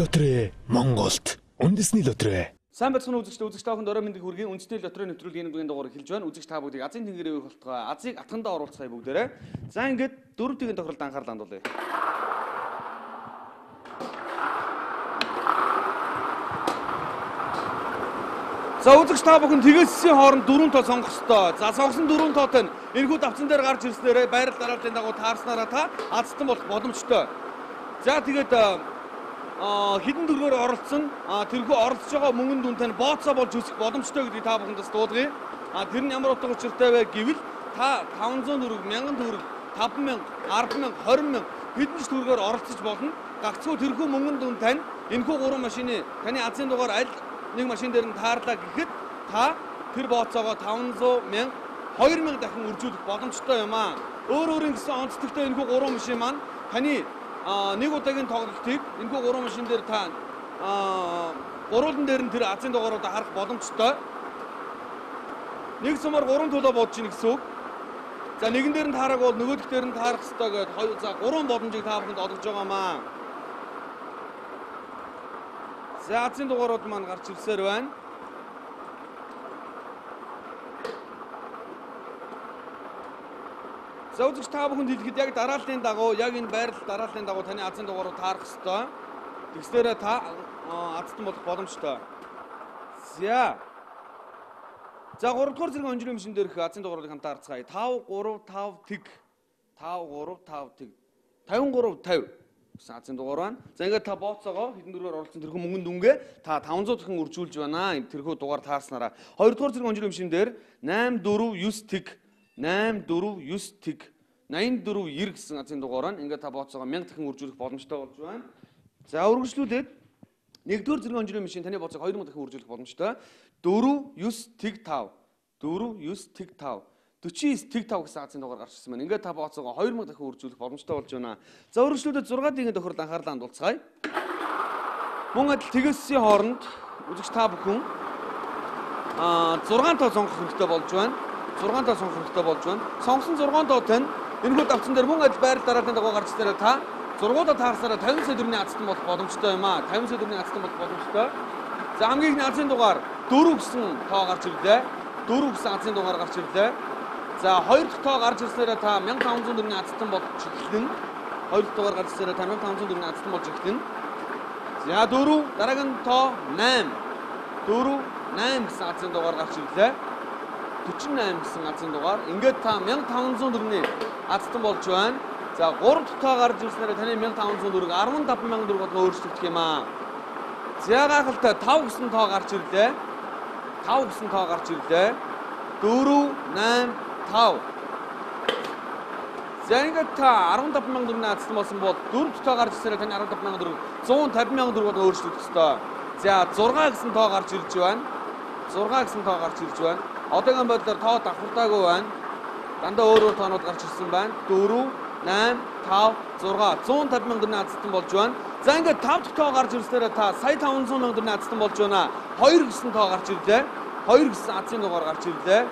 лотерей Монголд. Үндэсний лотерей. Сайн бацхан үзэгч тааханд орой мэндийг хүргэе. Үндэсний лотерейн нэвтрүүлгийн нэгэн дугаар эхэлж байна. Үзэгч та бүгдийг Азийн тэнгэрийн үеийг болтгоо. Азийг атгандаа оруулцгаая бүгдээрээ. За ингээд дөрөв тигийн тохиолдолд анхаарал хандуулъя. За үзэгч та бүхэн тэгээсийн хооронд дөрвөн тоо сонгох ёстой. За сонгосон дөрвөн тоотой нь энэхүү давцан дээр гарч ирснээр байрал дарааллын дагуу таарснараа та азтан болох боломжтой. За тэгээд хідэн төгрөгөөр оролцсон тэрхүү оролцож байгаа мөнгөнд дүн тань бооцоо болж өсөх боломжтой гэдгийг та бүхэнд бас дуулгая. Тэр нь ямар утга учиртай вэ гэвэл та 500 төгрөг, 1000 төгрөг, 5000, 100000, 20000 хэдэн ч төгрөгөөр оролцож болно. Гагцхүү тэрхүү мөнгөнд дүн тань энэхүү гурван машины таны азийн дугаар аль нэг машин дээр нь таарлаа гэхэд та тэр бооцоогоо 500, 1000, 2000 дахин үржүүлэх боломжтой юм аа. Өөр гэсэн онцлогтой энэхүү гурван машин маань таны нэг удаагийн тоглолтыг энэхүү гурван машин дээр та гурван дээр нь тэр азийн дугааруудаа харах боломжтой. Нэг сумаар 3 төлөө бодож ийн гэсэн үг. За нэгэн дээр нь таараг бол нөгөөх дээр нь таарах хэрэгтэй гэдэг за 3 боломжийг та бүхэнд олгож байгаа маа. За азийн дугаарууд маань гарч ирсээр байна. За үзэгч та бүхэнд хэлэхэд яг дарааллын дагуу яг энэ байрлал дарааллын дагуу таны азийн дугаарыг таарах ёстой. Тэгснээрээ та азтан болох боломжтой. За 3 дугаар зэрэг онжирын машин дээрх азийн дугаарыг хамтаа харцгаая. 5 3 5 тэг 5 3 5 тэг 53 50 гэсэн азийн дугаар байна. За ингээд та бооцоогоо хэдэн дөрөөр оролцсон тэрхүү мөнгөнд дүнгээ та 500 дахин үржүүлж байна. Тэрхүү дугаар таарснараа 2 дугаар зэрэг онжирын машин дээр 8 4 9 тэг 8 4 9 тэг 84 90 гэсэн азийн дугаар байна. Ингээд та бооцоогоо 1000 дахин үржүүлэх боломжтой болж байна. За үргэлжлүүлээд 1-р зэрэг онжирын машин таны бооцоог 2000 дахин үржүүлэх боломжтой. 4 9 тэг 5 4 9 тэг 5 49 тэг 5 гэсэн азийн дугаар гарч ирсэн байна. Ингээд та бооцоогоо 2000 дахин үржүүлэх боломжтой болж байна. За үргэлжлүүлээд 6 тигийн тохиолдолд анхаарал хандуулцгаая. Мөн адил тэгээсийн хооронд үзэгч та бүхэн 6 тоо сонгох хэрэгтэй болж байна. 6 тоо сонгох хэрэгтэй болж байна. Сонгосон 6 тоотой нь энэхүү давцан дээр мөн адил байрал дарааллын дагуу гарч ирсээр та 6-удаа таарснараа 50 сая төгрөгийн азтан болох боломжтой юм аа. 50 сая төгрөгийн азтан болох боломжтой. За хамгийн ихний азийн дугаар 4 гэсэн тоо гарч ирлээ. 4 гэсэн азийн дугаар гарч ирлээ. За 2 дахь тоо гарч ирсээр та 1500 төгрөгийн азтан болж эхэлнэ. 2 дахь дугаар гарч ирсээр та 1500 төгрөгийн азтан болж эхэлнэ. За 4 дараагийн тоо 8. 4 8 гэсэн азийн дугаар гарч ирлээ. 48 гэсэн азийн дугаар. Ингээд та 1500 төгрөгийн азтан болж байна. За 3 дахь тоо гарч ирснээр таны 1500 төгрөг 15000 төгрөг болгон өөрчлөгдөх юм аа. За гайхалтай 5 гэсэн тоо гарч ирлээ. 5 гэсэн тоо гарч ирлээ. 4 8 5. За ингээд та 15000 төгрөгийн азтан болсон бол 4 дахь тоо гарч ирснээр таны 15000 төгрөг 150000 төгрөг болгон өөрчлөгдөх ёстой. За 6 гэсэн тоо гарч ирж байна. 6 гэсэн тоо гарч ирж байна. Одоогийн байдлаар тоо давхардаагүй байна. Дандаа өөр тоонууд гарч ирсэн байна. 4 8 5 6 150,000 төгрөгийн азтан болж байна. За ингээд 5 дахь тоо гарч ирснээр та сая 500,000 төгрөгийн азтан болж байна. 2 гэсэн тоо гарч ирлээ. 2 гэсэн азийн дугаар гарч ирлээ.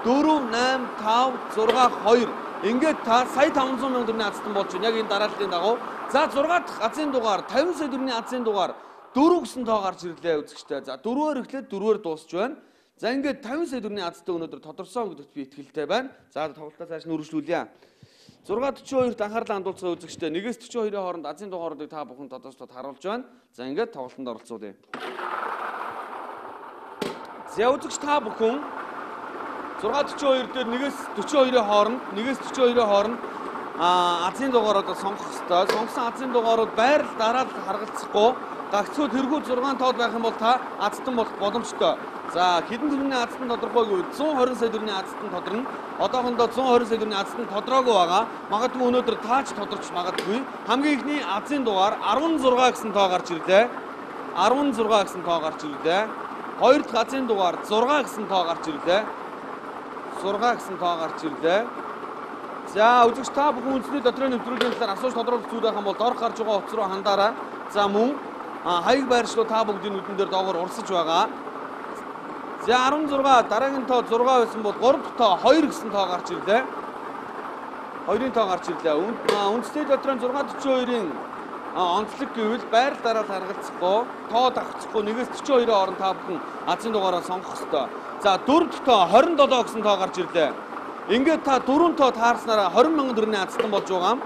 4 8 5 6 2 ингээд та сая 500,000 төгрөгийн азтан болж байна. Яг энэ дарааллын дагуу. За 6 дахь азийн дугаар 50 сая төгрөгийн азийн дугаар 4 гэсэн тоо гарч ирлээ үзэгчтэй. За 4-өөр эхлээд 4-өөр дуусч байна. За ингээд 50 сая төгрөгийн азтан өнөөдөр тодорсон гэдэгт би итгэлтэй байна. За тоглолтоо цааш нь үргэлжлүүлье. 6:42-т анхаарал хандуулцгаа үзэгчтэй 1-42-ийн хооронд азийн дугааруудыг та бүхэн тодорхойлолт харуулж байна. За ингээд тоглолтод оролцуулъя. За үзэгч та бүхэн 6:42 дээр 1-42-ийн хооронд азийн дугааруудыг сонгох ёстой. Сонгосон азийн дугаарууд байрал дараалал харгалзахгүй гагцхүү тэрхүү 6 тоод байх юм бол та азтан болох боломжтой. За хэдэн төгрөгийн азтан тодорхой гэвэл 120 сая төгрөгийн азтан тодорно. Одоохондоо 120 сая төгрөгийн азтан тодроогүй байгаа. Магадгүй өнөөдөр таач тодорч магадгүй. Хамгийн ихний азийн дугаар 16 гэсэн тоо гарч ирлээ. 16 гэсэн тоо гарч ирлээ. Хоёр дахь азийн дугаар 6 гэсэн тоо гарч ирлээ. 6 гэсэн тоо гарч ирлээ. За үзэгч та бүхэн үндэсний лотерейн нэвтрүүлгийн талаар асууж тодруулах зүйл байх юм бол дорх гарч байгаа утас руу хандаарай. За мөн хаяг байршлуу та бүгдийн нүдэн дээр доогоор урсаж байгаа. За 16 дараагийн тоо 6 байсан бол 3 дахь тоо 2 гэсэн тоо гарч ирлээ. 2-ын тоо гарч ирлээ. Үндэсний лотерейн 6:42-ийн онцлог гэвэл байр дараа харгалцахгүй, тоо давхцахгүй 1-42 хооронд та бүхэн азийн дугаараа сонгох ёстой. За 4 тоо 27 гэсэн тоо гарч ирлээ. Ингээд та 4 тоо таарснараа 20 мянган төгрөгийн азтан болж байгаа юм.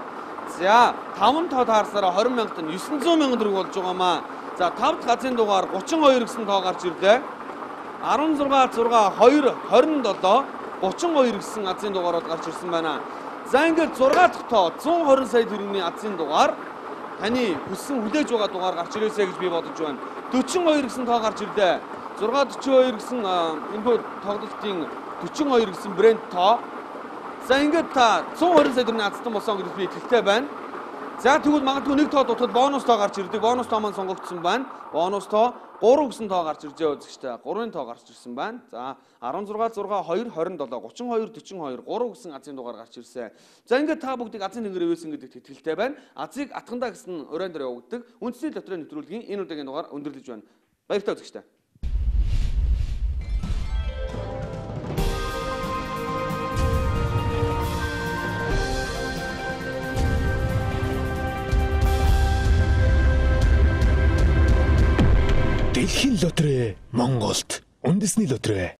За 5 тоо таарснараа 20 мянгад нь 900 мянган төгрөг болж байгаа маа. За 5 дахь азийн дугаар 32 гэсэн тоо гарч ирлээ. 16 6 2 27 32 гэсэн азийн дугаарууд гарч ирсэн байна. За ингээд 6 дахь тоо 120 сая төгрөгийн азийн дугаар таны хүссэн хүлээж байгаа дугаар гарч ирээсэй гэж би бодож байна. 42 гэсэн тоо гарч ирлээ. 642 гэсэн энэхүү тоглолтын 42 гэсэн брэнд тоо. За ингээд та 120 сая төгрөгийн азтан болсон гэж би итгэлтэй байна. За тэгвэл магадгүй нэг тоо дутахад бонус тоо гарч ирдэг. Бонус тоо маань сонгогдсон байна. Бонус тоо 3 гэсэн тоо гарч иржээ үзэгчтэй. 3-ын тоо гарч ирсэн байна. За 16 6 2 27 32 42 3 гэсэн азийн дугаар гарч ирсэн. За ингээд та бүгдийг азийн тэнгэр ивэлсэн гэдэгт итгэлтэй байна. Азийг атгандаа гэсэн уран дээр явагддаг. Үндэсний лотерей нэвтрүүлгийн энэ удаагийн дугаар өндөрлөж байна. Баяртай үзэгчтэй. Дэлхийн лотерей Монголд үндэсний лотерей